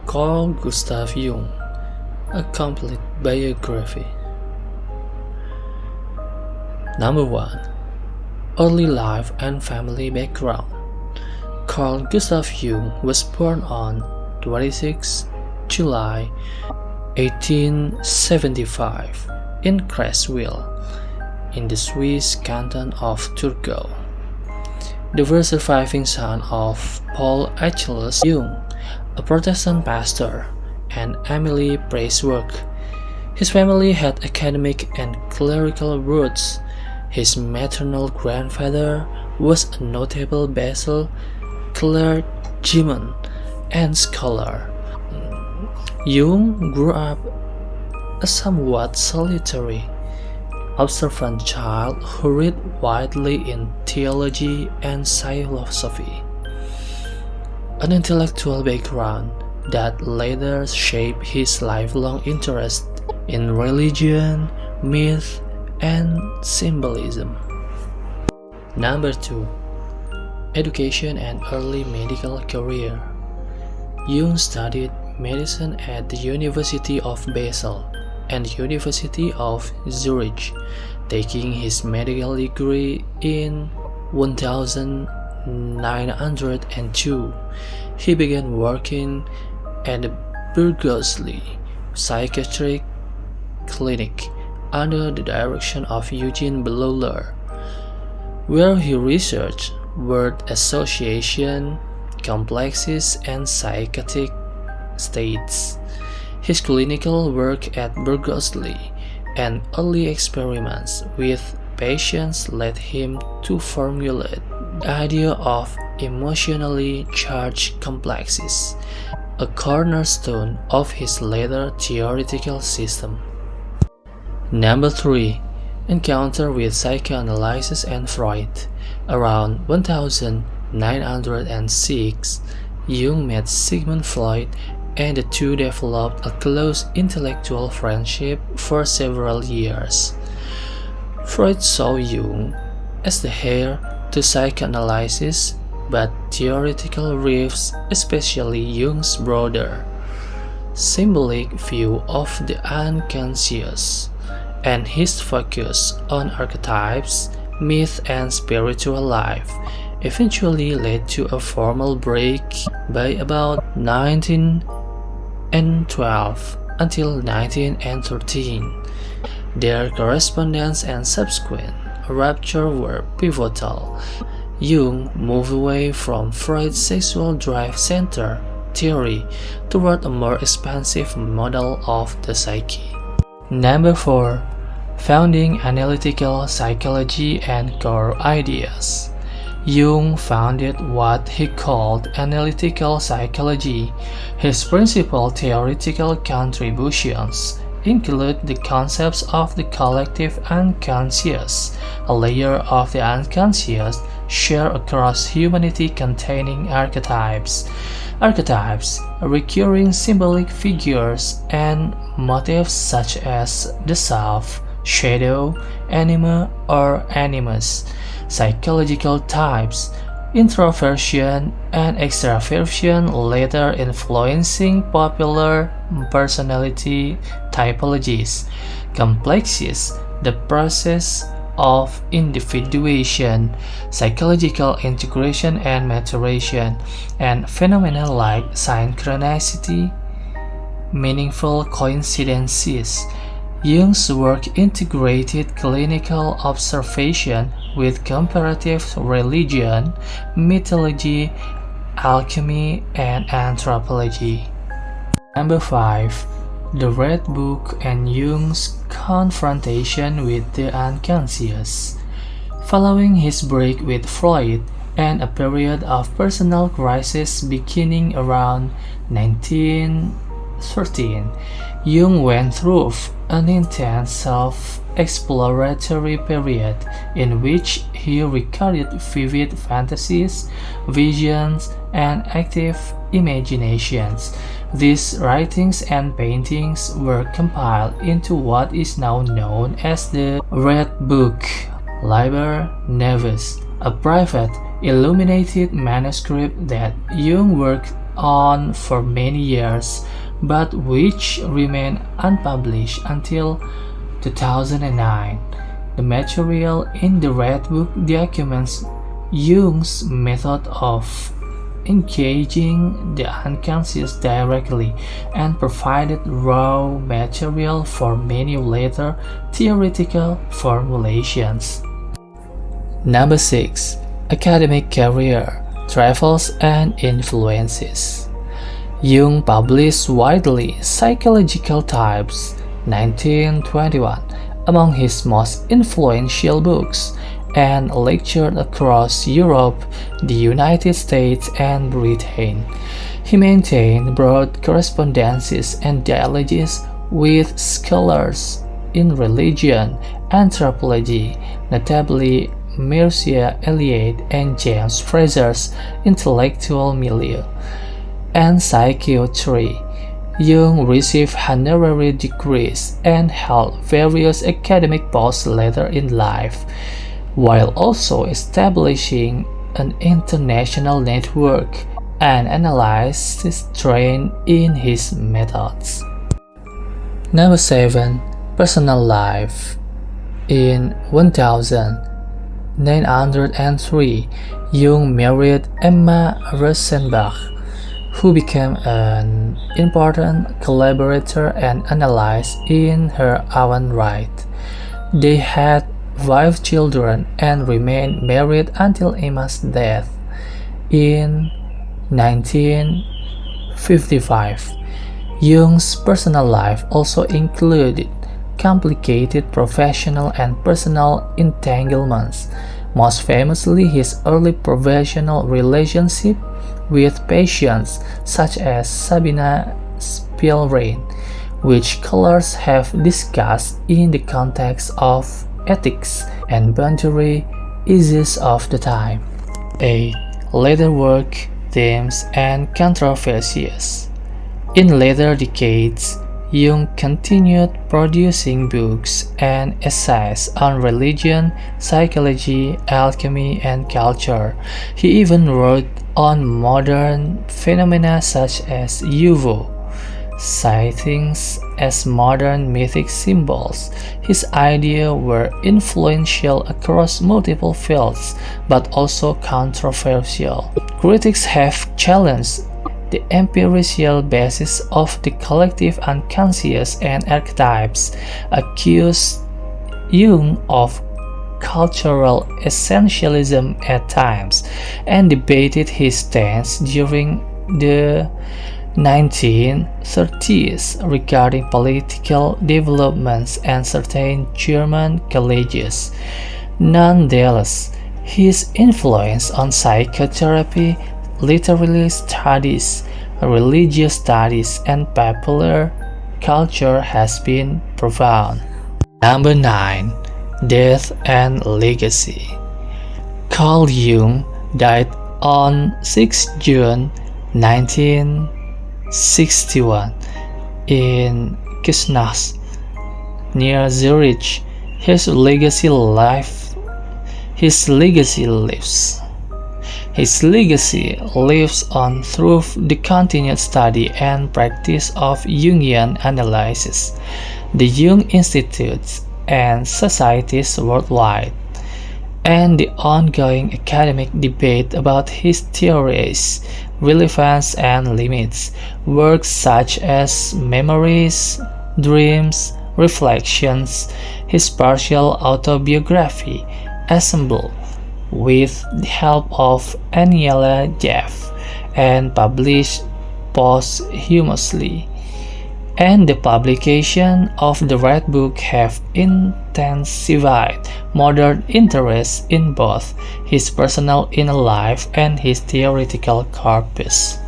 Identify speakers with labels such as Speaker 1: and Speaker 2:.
Speaker 1: Carl Gustav Jung, a complete biography. Number 1. Early life and family background. Carl Gustav Jung was born on 26 July 1875 in Creswell, in the Swiss canton of Thurgau. The surviving son of Paul Achilles Jung, a Protestant pastor, and Emily Bracework. His family had academic and clerical roots. His maternal grandfather was a notable Basel clergyman and scholar. Jung grew up a somewhat solitary, observant child who read widely in theology and philosophy, an intellectual background that later shaped his lifelong interest in religion, myth, and symbolism. Number 2. Education and early medical career. Jung studied medicine at the University of Basel and University of Zurich, taking his medical degree in 1902. He began working at the Burgosly Psychiatric Clinic under the direction of Eugene Bleuler, where he researched word association, complexes, and psychotic states. His clinical work at Burgosly and early experiments with patients led him to formulate the idea of emotionally charged complexes, a cornerstone of his later theoretical system. Number 3. Encounter with psychoanalysis and Freud. Around 1906, Jung met Sigmund Freud, and the two developed a close intellectual friendship for several years. Freud saw Jung as the heir to psychoanalysis, but theoretical rifts, especially Jung's broader, symbolic view of the unconscious, and his focus on archetypes, myth, and spiritual life, eventually led to a formal break by about 1912 until 1913. Their correspondence and subsequent rupture were pivotal. Jung moved away from Freud's sexual drive center theory toward a more expansive model of the psyche. Number 4. Founding analytical psychology and core ideas. Jung founded what he called analytical psychology. His principal theoretical contributions include the concepts of the collective unconscious, a layer of the unconscious shared across humanity containing archetypes, recurring symbolic figures, and motifs such as the self, shadow, anima, or animus, psychological types, introversion and extraversion, later influencing popular personality typologies, complexes, the process of individuation, psychological integration and maturation, and phenomena like synchronicity, meaningful coincidences. Jung's work integrated clinical observation with comparative religion, mythology, alchemy, and anthropology. Number 5. The Red Book and Jung's confrontation with the unconscious. Following his break with Freud and a period of personal crisis beginning around 1913, Jung went through an intense self-exploratory period in which he recorded vivid fantasies, visions, and active imaginations. These writings and paintings were compiled into what is now known as the Red Book, Liber Nevis, a private, illuminated manuscript that Jung worked on for many years, but which remained unpublished until 2009. The material in the Red Book documents Jung's method of engaging the unconscious directly and provided raw material for many later theoretical formulations. Number 6. Academic career, travels and influences. Jung published widely Psychological Types, 1921, among his most influential books, and lectured across Europe, the United States, and Britain. He maintained broad correspondences and dialogues with scholars in religion, anthropology, notably Mircea Eliade and James Fraser's intellectual milieu, and psychiatry. Jung received honorary degrees and held various academic posts later in life, while also establishing an international network and analysis trained in his methods. Number 7. Personal life. In 1903, Jung married Emma Rosenbach, who became an important collaborator and analyst in her own right. They had 5 children and remained married until Emma's death in 1955. Jung's personal life also included complicated professional and personal entanglements, most famously his early professional relationship with patients such as Sabina Spielrein, which scholars have discussed in the context of ethics and boundary issues of the time. 8. Later work, themes, and controversies. In later decades, Jung continued producing books and essays on religion, psychology, alchemy, and culture. He even wrote on modern phenomena such as UFO sightings as modern mythic symbols. His ideas were influential across multiple fields, but also controversial. Critics have challenged the empirical basis of the collective unconscious and archetypes, accused Jung of cultural essentialism at times, and debated his stance during the 1930s regarding political developments and certain German colleges. Nonetheless, his influence on psychotherapy, literary studies, religious studies, and popular culture has been profound. Number 9. Death and Legacy. Carl Jung died on 6 June 1961 in Küsnacht, near Zurich. His legacy lives. His legacy lives on through the continued study and practice of Jungian analysis, the Jung Institutes and societies worldwide, and the ongoing academic debate about his theories, relevance, and limits. Works such as Memories, Dreams, Reflections, his partial autobiography, assembled with the help of Aniela Jeff and published posthumously, and the publication of the Red Book have intensified modern interest in both his personal inner life and his theoretical corpus.